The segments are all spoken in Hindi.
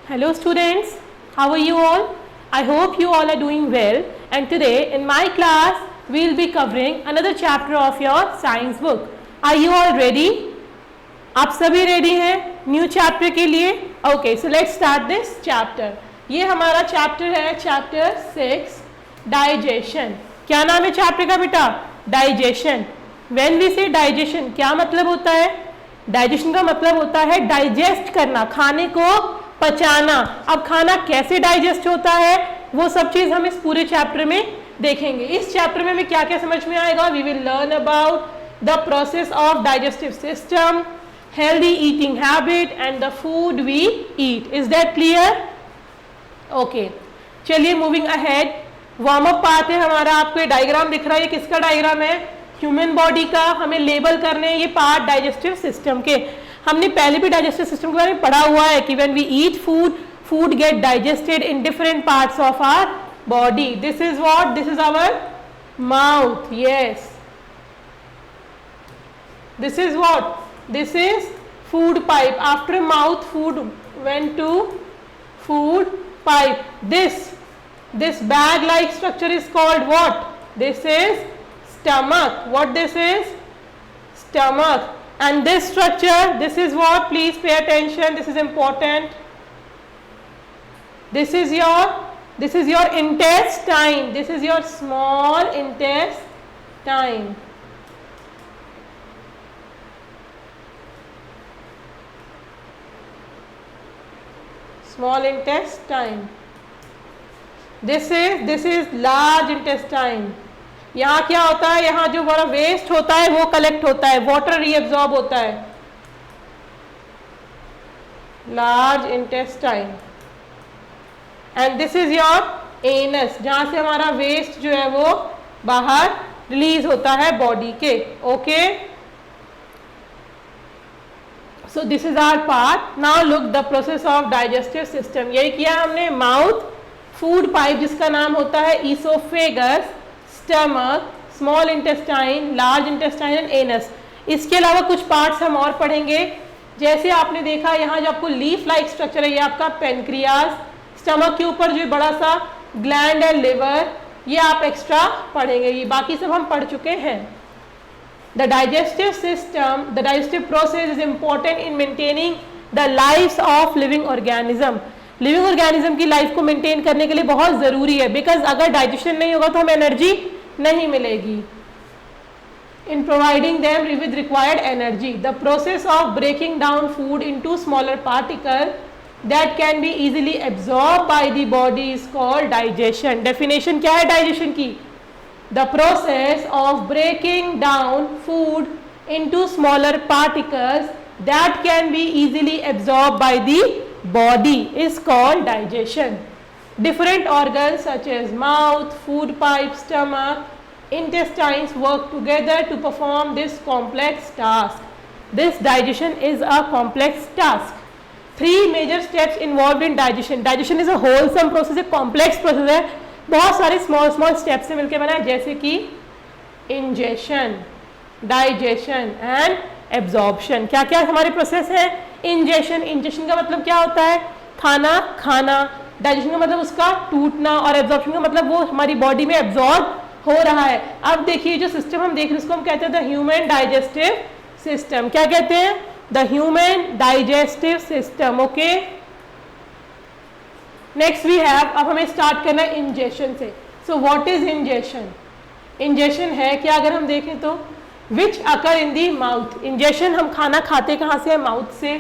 Hello students, how are you all? I hope you all are doing well, and today in my class we will be covering another chapter of your science book. Are you all ready? आप सभी रेडी हैं न्यू चैप्टर के लिए? Okay, so let's start this chapter. ये हमारा चैप्टर है चैप्टर 6 डाइजेशन. क्या नाम है चैप्टर का बेटा? डाइजेशन. व्हेन वी से डाइजेशन, क्या मतलब होता है? डाइजेशन का मतलब होता है डाइजेस्ट करना, खाने को पचाना. अब खाना कैसे डाइजेस्ट होता है वो सब चीज हम इस पूरे चैप्टर में देखेंगे. इस चैप्टर में हमें क्या क्या समझ में आएगा? We will learn about the process of digestive system, healthy eating habit and the food we eat. Is that clear? Okay. चलिए moving ahead. Warm up part है हमारा. आपको ये डायग्राम दिख रहा है, ये किसका डायग्राम है? ह्यूमन बॉडी का. हमें लेबल करने हैं ये पार्ट डाइजेस्टिव सिस्टम के. हमने पहले भी डाइजेस्टिव सिस्टम के बारे में पढ़ा हुआ है कि when we eat food, food get digested in different parts of our body. This is what? This is our mouth. Yes, this is what? This is food pipe. After mouth, food went to food pipe. This bag like structure is called what? This is stomach. What this is? Stomach. And this structure, this is what? Please pay attention, this is important. This is your intestine. This is your small intestine. Small intestine. This is large intestine. यहाँ क्या होता है? यहाँ जो बड़ा वेस्ट होता है वो कलेक्ट होता है, वाटर रीअब्सॉर्ब होता है. Large intestine. And this is your anus, जहाँ से हमारा वेस्ट जो है वो बाहर रिलीज होता है बॉडी के. Okay, so this is our part. Now look the process of digestive system. यही किया हमने. माउथ, फूड पाइप जिसका नाम होता है oesophagus, stomach, small intestine, large intestine and anus. इसके अलावा कुछ पार्ट्स हम और पढ़ेंगे. जैसे आपने देखा यहाँ जो आपको लीफ लाइक स्ट्रक्चर है, ये आपका पेनक्रियाज. स्टमक के ऊपर जो बड़ा सा ग्लैंड है, लिवर, ये आप एक्स्ट्रा पढ़ेंगे. ये बाकी सब हम पढ़ चुके हैं. The digestive system, the digestive process is important in maintaining the lives of living organism. Living organism की लाइफ को मेंटेन करने के लिए बहुत ज़रूरी है, बिकॉज अगर डाइजेशन नहीं होगा तो हमें एनर्जी नहीं मिलेगी. In providing them with required energy, the process of breaking down food into smaller particles that can be easily absorbed by the body is called digestion. Definition क्या है डाइजेशन की? The process of breaking down food into smaller particles that can be easily absorbed by the body is called digestion. Different organs such as mouth, food pipe, stomach, intestines work together to perform this complex task. This digestion is a complex task. Three major steps involved in digestion. Digestion is a wholesome process, a complex process है. बहुत सारे स्मॉल स्टेप से मिलकर बना है, जैसे कि इंजेशन, डाइजेशन एंड एब्जॉर्प्शन. क्या क्या हमारे प्रोसेस है? इंजेशन का मतलब क्या होता है? खाना खाना. डाइजेशन का मतलब उसका टूटना, और एब्जॉर्प्शन का मतलब वो हमारी बॉडी में एब्जॉर्ब हो रहा है. अब देखिए जो सिस्टम हम देख रहे हैं उसको हम कहते हैं द ह्यूमन डाइजेस्टिव सिस्टम. क्या कहते हैं? The human digestive system. Okay, next we have, अब हमें स्टार्ट करना है इंजेशन से. So what is ingestion? Ingestion है क्या अगर हम देखें तो विच अकर इन दी माउथ. इंजेशन हम खाना खाते कहाँ से? माउथ से.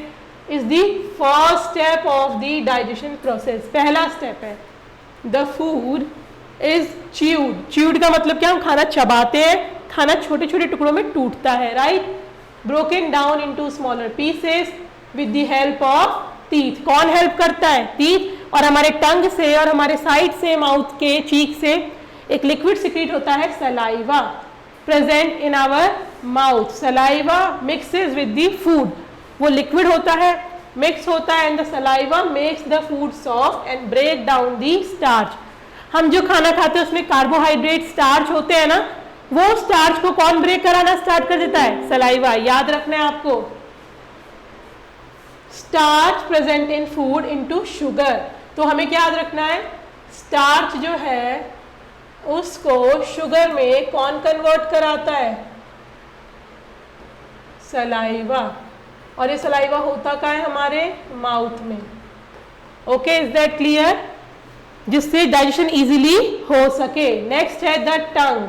Is the first step of the digestion process. पहला स्टेप है. The food is chewed. Chewed का मतलब क्या? हम खाना चबाते हैं, खाना छोटे छोटे टुकड़ों में टूटता है, right. Broken down into smaller pieces with the help of teeth. कौन हेल्प करता है? टीथ. और हमारे टंग से और हमारे साइड से, माउथ के चीक से एक लिक्विड सिक्रीट होता है, saliva, present in our mouth. Saliva mixes with the food. वो लिक्विड होता है, मिक्स होता है, and the saliva makes the food soft and break down the starch. हम जो खाना खाते हैं उसमें कार्बोहाइड्रेट, स्टार्च होते हैं ना, वो स्टार्च को कौन ब्रेक कराना स्टार्ट कर देता है? सलाइवा. याद रखना है आपको. Starch present in food into sugar. तो हमें क्या याद रखना है, स्टार्च जो है उसको शुगर में कौन कन्वर्ट कराता है, सलाइवा। और ये सलाइवा होता क्या है, हमारे माउथ में। ओके, इज दैट क्लियर, जिससे डाइजेशन इजीली हो सके। नेक्स्ट है the tongue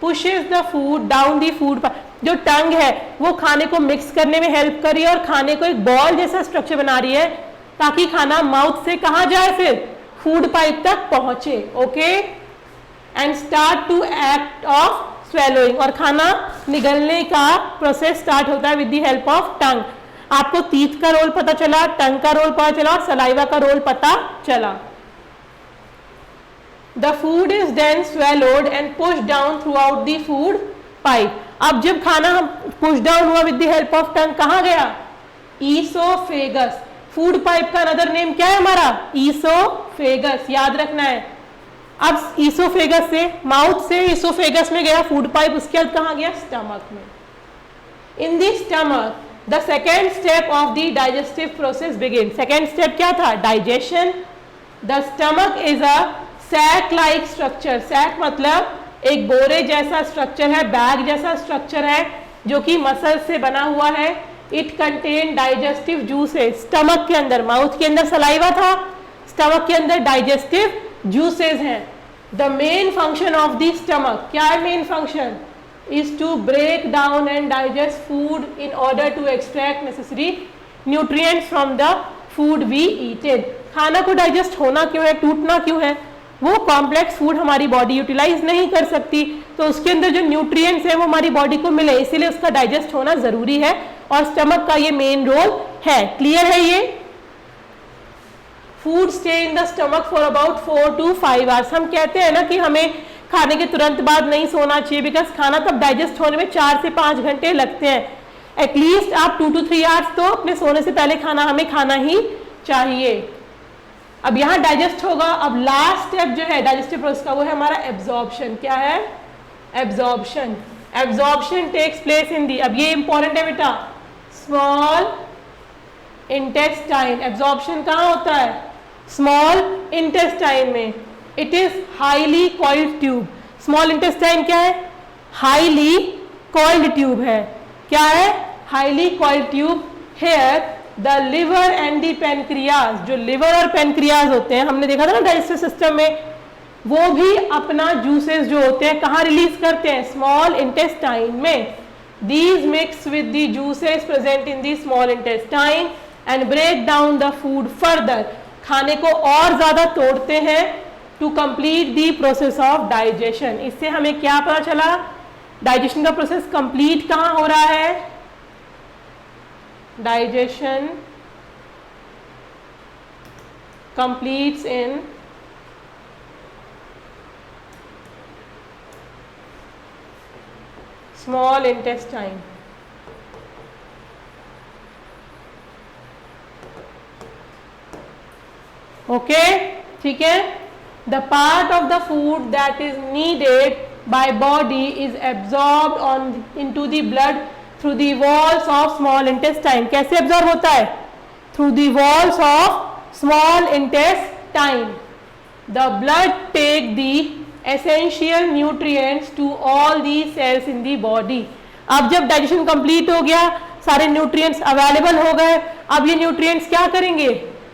pushes the food down the food. जो टंग है वो खाने को मिक्स करने में हेल्प कर रही है और खाने को एक बॉल जैसा स्ट्रक्चर बना रही है ताकि खाना माउथ से कहाँ जाए, फिर फूड पाइप तक पहुंचे। Okay, and start to act of swallowing, और खाना निगलने का प्रोसेस स्टार्ट होता है with the help of tongue. आपको टीथ का रोल पता चला, टंग का रोल पता चला और सलाइवा का रोल पता चला। The food is then swallowed and push down through out the food pipe. अब जब खाना पुश डाउन हुआ with the help of tongue, कहाँ गया, ईसोफेगस। फूड पाइप का अनदर नेम क्या है हमारा, ईसोफेगस, याद रखना है। अब ईसोफेगस से, माउथ से ईसोफेगस में गया फूड पाइप, उसके बाद कहाँ गया, स्टमक में। In the stomach the second step of the digestive process begin. Second step क्या था, digestion. The stomach is a sac like structure. Sac मतलब एक बोरे जैसा स्ट्रक्चर है, बैग जैसा स्ट्रक्चर है जो कि मसल से बना हुआ है। It contain digestive juices. Stomach के अंदर, माउथ के अंदर सलाइवा था, स्टमक के अंदर डाइजेस्टिव जूसेस हैं। The main function of the stomach, क्या है main function, is to break down and digest food in order to extract necessary nutrients from the food we eated. खाना को डाइजेस्ट होना क्यों है, टूटना क्यों है, वो कॉम्प्लेक्स फूड हमारी बॉडी यूटिलाइज नहीं कर सकती, तो उसके अंदर जो न्यूट्रिएंट्स हैं वो हमारी बॉडी को मिले, इसीलिए उसका डाइजेस्ट होना जरूरी है और स्टमक का ये मेन रोल है। क्लियर है ये। Food stay in the stomach for about 4 to 5 hours. हम कहते हैं ना कि हमें खाने के तुरंत बाद नहीं सोना चाहिए, बिकॉज खाना तब डाइजेस्ट होने में 4 से 5 घंटे लगते हैं। एटलीस्ट आप 2 to 3 आवर्स तो अपने सोने से पहले खाना हमें खाना ही चाहिए। अब यहाँ डाइजेस्ट होगा। अब लास्ट स्टेप जो है डाइजेस्टिव प्रोसेस का वो है हमारा एब्जॉर्प्शन। क्या है, absorption. Absorption takes place in the, अब ये इंपॉर्टेंट है बेटा, स्मॉल इंटेस्टाइन। एब्जॉर्प्शन कहाँ होता है, स्मॉल इंटेस्टाइन में। It is highly coiled tube. Small intestine क्या है, हाईली कॉइल्ड ट्यूब है। क्या है, highly coiled tube. Here the liver and the pancreas, जो लिवर और पेनक्रियाज होते हैं, हमने देखा था ना डाइजेस्टिव सिस्टम में, वो भी अपना जूसेस जो होते हैं कहाँ रिलीज करते हैं, स्मॉल इंटेस्टाइन में। These mix with the juices present in the small intestine and break down the food further. खाने को और ज्यादा तोड़ते हैं to complete the process of digestion. इससे हमें क्या पता चला, डाइजेशन का प्रोसेस कंप्लीट कहाँ हो रहा है, digestion completes in small intestine. Okay, ठीक है। The part of the food that is needed by body is absorbed on into the blood through the walls of small intestine. कैसे एब्जॉर्ब होता है, through the walls of small intestine. The blood take the essential nutrients to all the cells in the body. अब जब डाइजेशन कंप्लीट हो गया, सारे न्यूट्रिएंट्स अवेलेबल हो गए, अब ये न्यूट्रिएंट्स क्या करेंगे,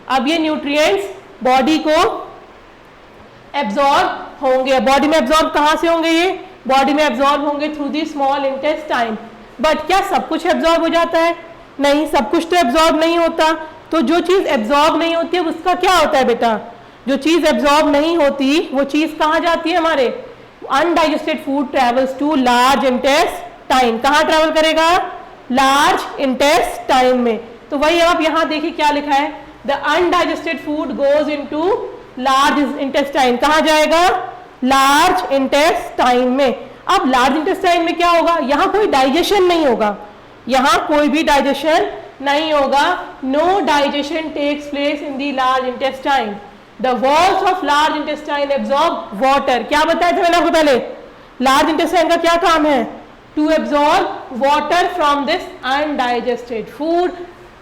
अब ये न्यूट्रिएंट्स बॉडी को एब्जॉर्ब होंगे। बॉडी में एब्जॉर्ब कहाँ से होंगे, ये बॉडी में एब्जॉर्ब होंगे through the small intestine. But क्या सब कुछ एब्जॉर्ब हो जाता है, नहीं, सब कुछ तो एब्जॉर्ब नहीं होता। तो जो चीज एब्जॉर्ब नहीं होती है उसका क्या होता है बेटा, जो चीज एब्जॉर्ब नहीं होती वो चीज कहाँ जाती है, हमारे undigested food travels to large intestine. कहाँ ट्रेवल करेगा, लार्ज इंटेस्टाइन में। तो वही आप यहाँ देखिए क्या लिखा है, the undigested food goes into large intestine. कहाँ जाएगा, लार्ज इंटेस्टाइन में। अब लार्ज इंटेस्टाइन में क्या होगा, यहाँ कोई डाइजेशन नहीं होगा, यहाँ कोई भी डाइजेशन नहीं होगा। No digestion takes place in the large intestine. The walls of large intestine absorb water. क्या बताया था मैंने आपको पहले, लार्ज इंटेस्टाइन का क्या काम है, to absorb water from this undigested food.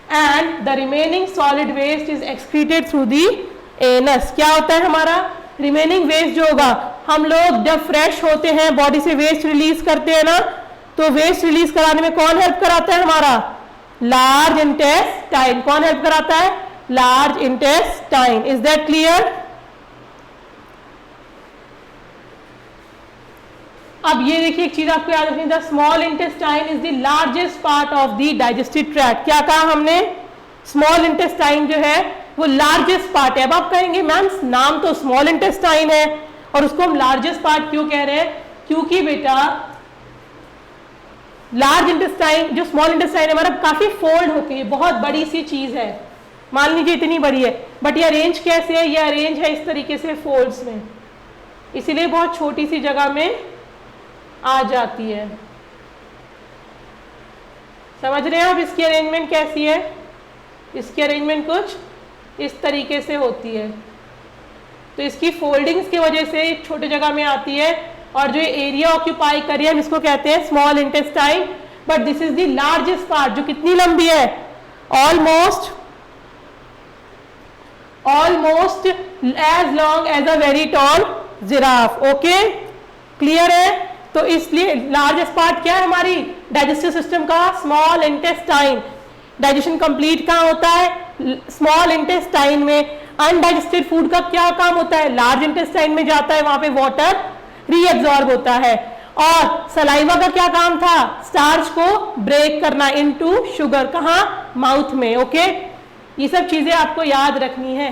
And the remaining solid waste is excreted through the anus. क्या होता है हमारा रिमेनिंग वेस्ट जो होगा, हम लोग जब फ्रेश होते हैं बॉडी से वेस्ट रिलीज करते हैं ना, तो वेस्ट रिलीज कराने में कौन हेल्प कराता है हमारा, लार्ज इंटेस्टाइन। कौन हेल्प कराता है, large intestine. Is that clear? अब ये देखिए एक चीज आपको याद रखनी, the small intestine is the largest part of the digestive tract. क्या कहा हमने, स्मॉल इंटेस्टाइन जो है वो लार्जेस्ट पार्ट है। अब आप कहेंगे मैम नाम तो स्मॉल इंटेस्टाइन है और उसको हम लार्जेस्ट पार्ट क्यों कह रहे हैं, क्योंकि बेटा लार्ज इंटेस्टाइन जो स्मॉल इंटेस्टाइन है हमारा काफी फोल्ड होके बहुत बड़ी सी चीज है, मान लीजिए इतनी बड़ी है, बट ये अरेंज कैसे है, ये अरेंज है इस तरीके से फोल्ड्स में, इसीलिए बहुत छोटी सी जगह में आ जाती है। समझ रहे हैं आप इसकी अरेंजमेंट कैसी है, इसकी अरेंजमेंट कुछ इस तरीके से होती है, तो इसकी फोल्डिंग्स की वजह से छोटी जगह में आती है, और जो एरिया ऑक्यूपाई कर रही है हम इसको कहते हैं small intestine. But this is the largest part, जो कितनी लंबी है, almost as long as a very tall giraffe. Okay, clear है? तो इसलिए लार्जेस्ट पार्ट क्या है हमारी डाइजेस्टिव सिस्टम का, स्मॉल इंटेस्टाइन। डाइजेशन कंप्लीट कहाँ होता है, स्मॉल इंटेस्टाइन में। अनडाइजेस्टेड फूड का क्या काम होता है, लार्ज इंटेस्टाइन में जाता है, वहां पे वाटर रीएब्सॉर्ब होता है। और सलाइवा का क्या काम था, स्टार्च को ब्रेक करना इनटू शुगर, कहाँ, माउथ में। ओके, ये सब चीजें आपको याद रखनी है।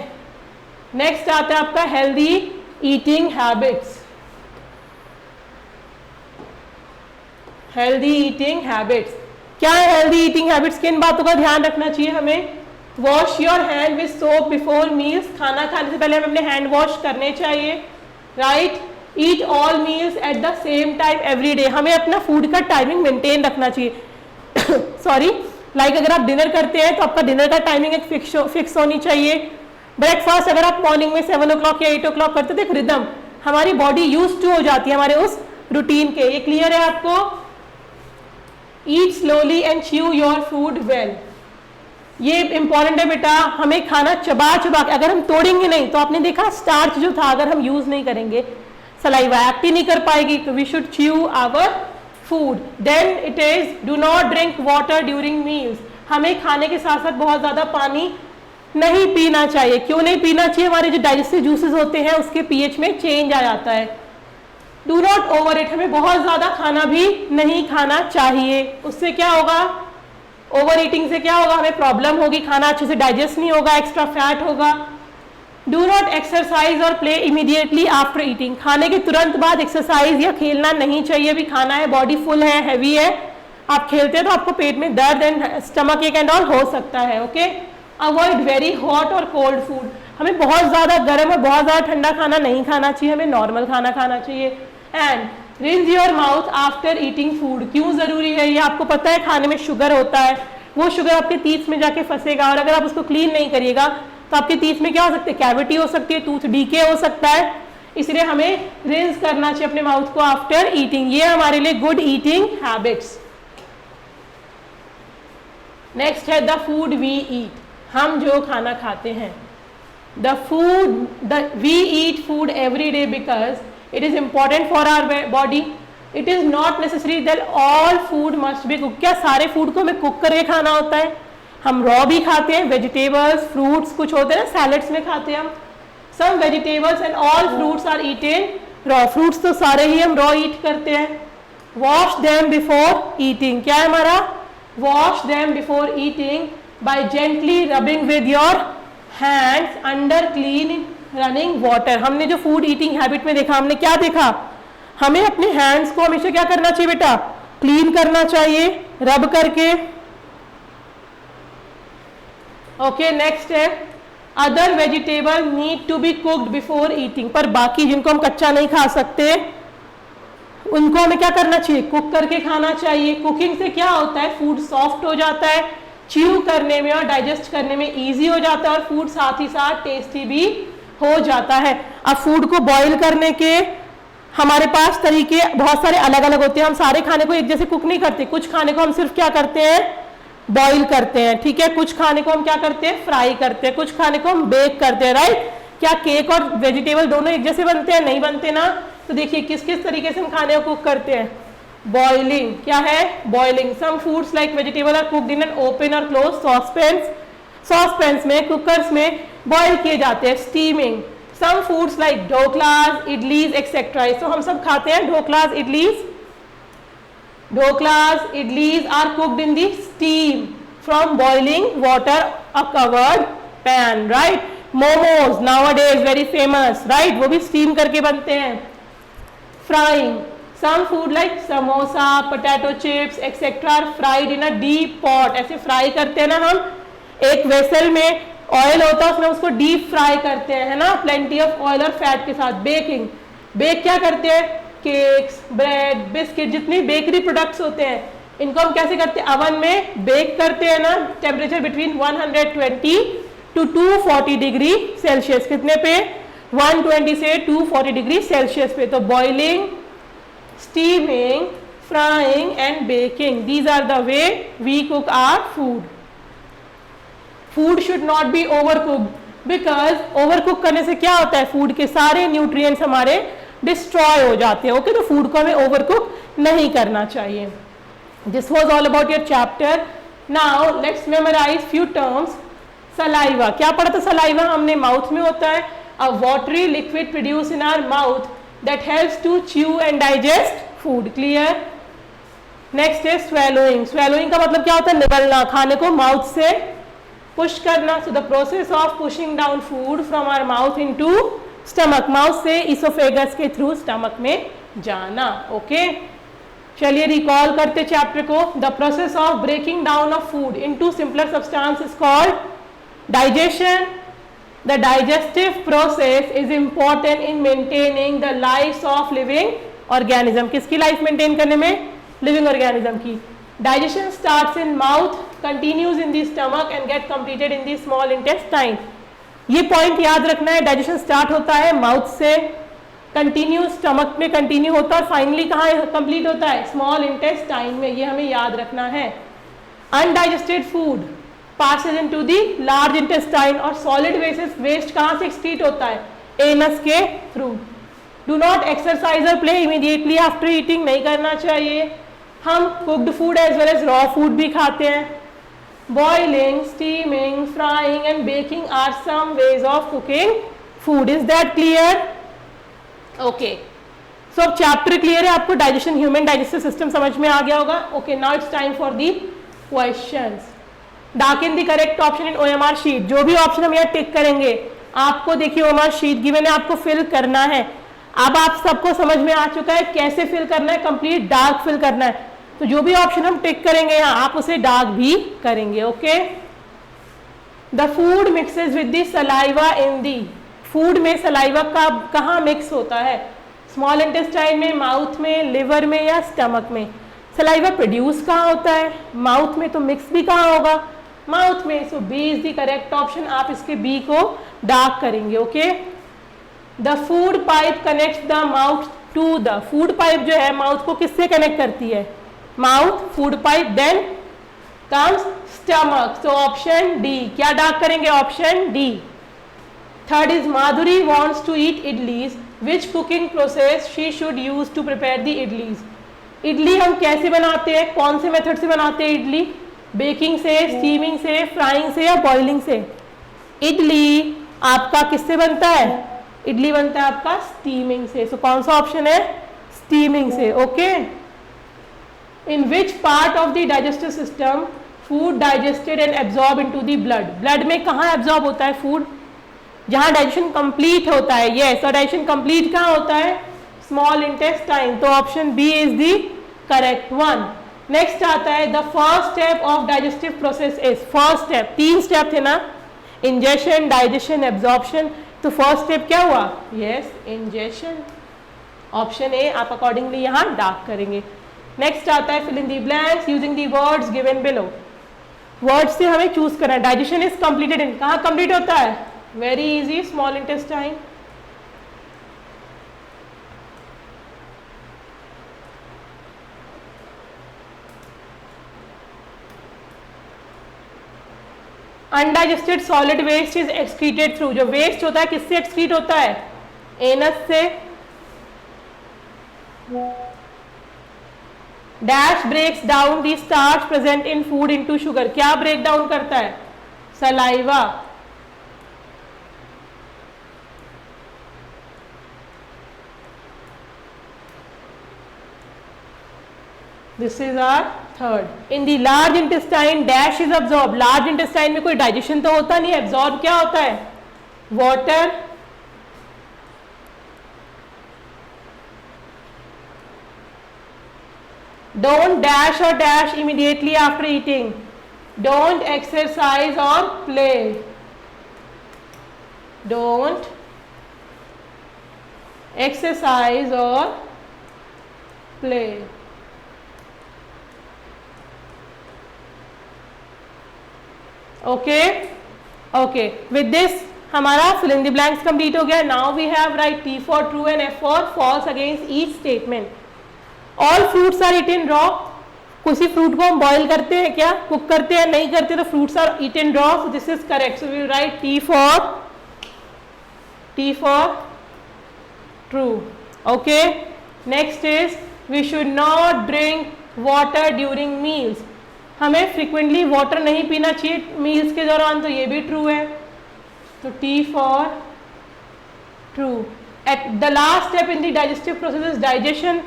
नेक्स्ट आता है आपका healthy eating habits. Healthy eating habits क्या है, हेल्दी ईटिंग हैबिट्स किन बातों का ध्यान रखना चाहिए हमें, wash your hand with soap before meals, खाना खाने से पहले हमें अपने हैंड वॉश करने चाहिए, right. Eat all meals at the same time every day, हमें अपना फूड का टाइमिंग मेंटेन रखना चाहिए। सॉरी, लाइक अगर आप डिनर करते हैं तो आपका डिनर का टाइमिंग एक फिक्स होनी चाहिए। ब्रेकफास्ट अगर आप मॉर्निंग में 7 o'clock या 8 o'clock करते हैं तो एक रिदम, हमारी बॉडी यूज टू हो जाती है हमारे उस रूटीन के। ये क्लियर है आपको? Eat slowly and chew your food well, ये इंपॉर्टेंट है बेटा, हमें खाना चबा चबा के, अगर हम तोड़ेंगे नहीं तो आपने देखा स्टार्च जो था अगर हम यूज नहीं करेंगे सलाइवा एक्ट ही नहीं कर पाएगी, तो we should chew our food. Then it is do not drink water during meals, हमें खाने के साथ साथ बहुत ज्यादा पानी नहीं पीना चाहिए। क्यों नहीं पीना चाहिए, हमारे जो डाइजेस्टिव जूसेस होते हैं उसके पीएच में चेंज आ जाता है। डू नॉट ओवर इट, हमें बहुत ज्यादा खाना भी नहीं खाना चाहिए, उससे क्या होगा, ओवर ईटिंग से क्या होगा, हमें प्रॉब्लम होगी, खाना अच्छे से डाइजेस्ट नहीं होगा, एक्स्ट्रा फैट होगा। डू नॉट एक्सरसाइज और प्ले इमीडिएटली आफ्टर ईटिंग, खाने के तुरंत बाद एक्सरसाइज या खेलना नहीं चाहिए। अभी खाना है, बॉडी फुल है, हैवी है, आप खेलते हैं तो आपको पेट में दर्द एंड स्टमक एक एंड ऑल हो सकता है। ओके, अवॉइड वेरी हॉट और कोल्ड फूड, हमें बहुत ज्यादा गर्म और बहुत ज्यादा ठंडा खाना नहीं खाना चाहिए, हमें नॉर्मल खाना खाना चाहिए। And rinse your mouth after eating food, क्यों जरूरी है ये आपको पता है, खाने में शुगर होता है, वो शुगर आपके टीथ में जाके फंसेगा, और अगर आप उसको क्लीन नहीं करिएगा तो आपके टीथ में क्या हो सकता है, कैविटी हो सकती है, टूथ डीके हो सकता है, इसलिए हमें रिंस करना चाहिए अपने माउथ को आफ्टर ईटिंग। ये हमारे लिए गुड ईटिंग हैबिट्स। नेक्स्ट है द फूड वी ईट, हम जो खाना खाते हैं। We eat food every day because it is important for our body. It is not necessary that all food must be cooked. क्या सारे फूड को हमें कुक करके खाना होता है, हम रॉ भी खाते हैं, वेजिटेबल्स फ्रूट्स कुछ होते हैं ना, सैलड्स में खाते हैं हम, some vegetables and all fruits are eaten raw, fruits तो सारे ही हम रॉ ईट करते हैं। वॉश देम बिफोर ईटिंग, क्या है हमारा, wash them before eating bye gently rubbing with your hands under clean running water. हमने जो फूड ईटिंग हैबिट में देखा, हमने क्या देखा, हमें अपने हैंड्स को हमेशा क्या करना चाहिए बेटा, क्लीन करना चाहिए रब करके। ओके, नेक्स्ट है other vegetable need to be cooked before eating, पर बाकी जिनको हम कच्चा नहीं खा सकते उनको हमें क्या करना चाहिए, कुक करके खाना चाहिए। कुकिंग से क्या होता है, फूड सॉफ्ट हो जाता है, च्यू करने में और डाइजेस्ट करने में इजी हो जाता है, और फूड साथ ही साथ टेस्टी भी हो जाता है। अब फूड को बॉईल करने के हमारे पास तरीके बहुत सारे अलग अलग होते हैं, हम सारे खाने को एक जैसे कुक नहीं करते, कुछ खाने को हम सिर्फ क्या करते हैं, बॉईल करते हैं, ठीक है। कुछ खाने को हम क्या करते हैं, फ्राई करते हैं, कुछ खाने को हम बेक करते हैं, राइट। क्या केक और वेजिटेबल दोनों एक जैसे बनते हैं, नहीं बनते ना। तो देखिए किस किस तरीके से हम खाने को कुक करते हैं, बॉइलिंग, क्या है, boiling. Some foods like vegetable are cooked in an open और क्लोज सॉसपेन्स, सॉसपेन्स में, कुकर्स में बॉईल किए जाते हैं, steaming. Some foods like dhoklas, idlis etcetera, तो हम सब खाते हैं dhoklas, idlis, dhoklas, idlis are cooked in the steam from boiling water a covered pan, right? Momos nowadays very famous, right? वो भी steam करके बनते हैं। Frying, some food like samosa, potato chips, etc. are fried in a deep pot, ऐसे fry करते हैं ना हम, एक वेसल में ऑयल होता है उसमें उसको डीप फ्राई करते हैं, है ना, प्लेंटी ऑफ ऑयल और फैट के साथ। बेकिंग, बेक क्या करते हैं, केक्स, ब्रेड, बिस्किट, जितनी बेकरी प्रोडक्ट्स होते हैं इनको हम कैसे करते हैं, अवन में बेक करते हैं ना, temperature between 120 to 240 degree Celsius, कितने पे, 120 से 240 डिग्री सेल्सियस पे। तो boiling, steaming, frying and baking, these are the way we cook our food. Food should not be over cooked, because over cook करने से क्या होता है, फूड के सारे न्यूट्रिएंट्स हमारे डिस्ट्रॉय हो जाते हैं, ओके। तो फूड को हमें ओवर कुक नहीं करना चाहिए। This was all about your chapter. Now let's memorise few terms. Saliva, क्या पढ़ा था, सलाइवा हमने माउथ में होता है, a watery liquid produce in our mouth that helps to chew and digest food, clear. Next है स्वेलोइंग, स्वेलोइंग का मतलब क्या होता है, निगलना, खाने को माउथ से पुश करना। So the process of pushing down food from our mouth into stomach, mouth से इसोफेगस के थ्रू स्टमक में जाना, ओके। चलिए रिकॉल करते चैप्टर को। The process of breaking down of food into simpler substance is called digestion. The digestive process is important in maintaining the life of living organism, किसकी लाइफ मेंटेन करने में, लिविंग ऑर्गेनिज्म की। Digestion starts in mouth, continues in the stomach and gate completed in the small intestine. ये पॉइंट याद रखना है, डाइजेशन स्टार्ट होता है माउथ से, कंटिन्यू स्टमक में कंटिन्यू होता है और फाइनली कहाँ कंप्लीट होता है, स्मॉल इंटेस्टाइन में, ये हमें याद रखना है। Undigested food passes into the large intestine और सॉलिड वेस्ट कहाँ से एक्सक्रीट होता है, एनस के थ्रू। डू नॉट एक्सरसाइज और प्ले इमीडिएटली आफ्टर ईटिंग, नहीं करना चाहिए। हम cooked food as well as raw food भी खाते हैं। Boiling, steaming, frying and baking are some ways of cooking food. Is that clear? Okay. So अब चैप्टर क्लियर है आपको, डाइजेशन, ह्यूमन डाइजेस्टिव सिस्टम समझ में आ गया होगा। Okay, now it's time for the questions. Darken the correct option in OMR sheet, जो भी ऑप्शन हम यहाँ टिक करेंगे आपको देखिए OMR शीट गिवन है, आपको फिल करना है। अब आप सबको समझ में आ चुका है कैसे फिल करना है, कंप्लीट डार्क फिल करना है। तो जो भी ऑप्शन हम टिक करेंगे यहाँ आप उसे डार्क भी करेंगे, okay. The food mixes with the saliva in the, food में सलाइवा का कहाँ मिक्स होता है, स्मॉल इंटेस्टाइन में, माउथ में, लिवर में या स्टमक में। सलाइवा प्रोड्यूस कहाँ होता है, माउथ में, तो मिक्स भी कहाँ होगा, माउथ में। So B is the correct option, आप इसके बी को डार्क करेंगे, okay. The food pipe connect the mouth to the, food pipe जो है माउथ को किससे कनेक्ट करती है, mouth, food pipe, then comes stomach. तो ऑप्शन डी, क्या डार्क करेंगे, option D. Third is Madhuri wants to eat idlis, which cooking process she should use to prepare the idlis. Idli हम कैसे बनाते हैं, कौन से मेथड से बनाते हैं इडली, बेकिंग से, स्टीमिंग से, फ्राइंग से या बॉइलिंग से। इडली आपका किससे बनता है, इडली बनता है आपका स्टीमिंग से। सो कौन सा ऑप्शन है, स्टीमिंग से, okay. In which part of the digestive system food digested and absorbed into the blood, blood में कहाँ absorb होता है फूड, जहाँ डाइजेशन कंप्लीट होता है, यस। और डाइजेशन कंप्लीट कहाँ होता है, स्मॉल इंटेस्टाइन। तो option B is the correct one. Next आता है the first step of digestive process is, first step, 3 step थे ना, इंजेशन, डाइजेशन, एब्जॉर्प्शन। तो फर्स्ट स्टेप क्या हुआ, यस, इंजेशन। ऑप्शन ए आप अकॉर्डिंगली यहाँ डार्क करेंगे। नेक्स्ट आता है fill in the blanks using the words given below. Words से हमें चूज करना है। डाइजेशन इज कंप्लीटेड इन, कहाँ कंप्लीट होता है, very easy, small intestine. Undigested solid waste is excreted through, जो वेस्ट होता है किससे एक्सक्रीट होता है? एनस से। Dash breaks down the starch present in food into sugar, क्या ब्रेक डाउन करता है? Saliva. This is our third. In the large intestine dash is absorb, large intestine में कोई डाइजेशन तो होता नहीं, एब्सॉर्ब क्या होता है? Water. Don't dash or dash immediately after eating. Don't exercise or play. Don't exercise or play. Okay? Okay. With this, हमारा fill in the blanks complete हो गया. Now we have write T for true and F for false against each statement. All fruits are eaten raw, किसी फ्रूट को हम बॉईल करते हैं क्या, कुक करते हैं, नहीं करते, तो fruits are eaten raw, so this is correct. So we will write T for true. Okay, next is we should not drink water during meals, हमें फ्रिक्वेंटली वाटर नहीं पीना चाहिए मील्स के दौरान, तो ये भी ट्रू है. तो T for true. At the last step in the digestive process is digestion.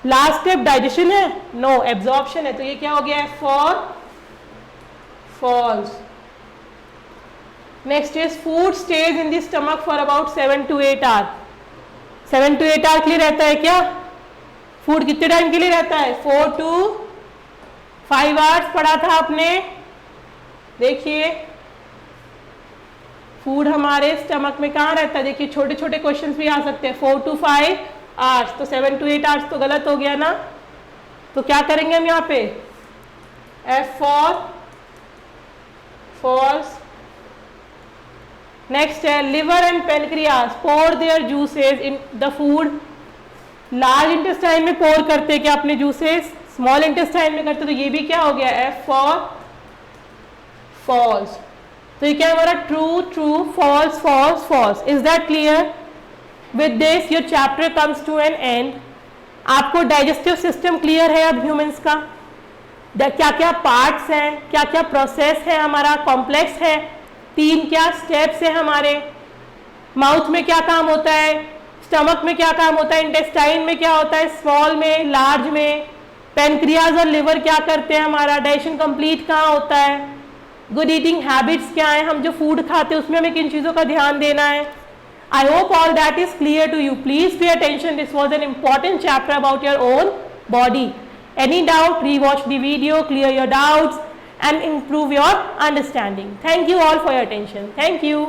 Last step digestion है? नो, एब्जॉर्प्शन है, तो ये क्या हो गया है? For false. Next is food stage in the stomach for about 7 to 8 hour. 7 to 8 hour के लिए रहता है क्या? फूड कितने टाइम के लिए रहता है? 4 to 5 आवर्स पढ़ा था आपने. देखिए फूड हमारे स्टमक में कहाँ रहता है? देखिए छोटे छोटे क्वेश्चंस भी आ सकते हैं. 4 to 5 आवर्स, तो 7 to 8 आवर्स तो गलत हो गया ना. तो क्या करेंगे हम यहाँ पे? F for false. नेक्स्ट है liver and pancreas pour their juices in the food. Large intestine में पोर करते हैं क्या अपने जूसेस? स्मॉल इंटेस्टाइन में करते, तो ये भी क्या हो गया? F for false. तो ये क्या हमारा? True true, false false false. Is that clear? With this your chapter comes to an end. आपको डाइजेस्टिव सिस्टम क्लियर है अब ह्यूमंस का? क्या क्या पार्ट्स हैं, क्या क्या प्रोसेस है हमारा, कॉम्प्लेक्स है, 3 क्या स्टेप्स है हमारे. माउथ में क्या काम होता है, स्टमक में क्या काम होता है, इंटेस्टाइन में क्या होता है, स्मॉल में, लार्ज में, पेनक्रियाज और लिवर क्या करते हैं, हमारा डाइजेशन कंप्लीट कहाँ होता है, गुड ईटिंग हैबिट्स क्या है, हम जो फूड खाते हैं उसमें हमें किन चीज़ों का ध्यान देना है. I hope all that is clear to you. Please pay attention. This was an important chapter about your own body. Any doubt, rewatch the video, clear your doubts and improve your understanding. Thank you all for your attention. Thank you.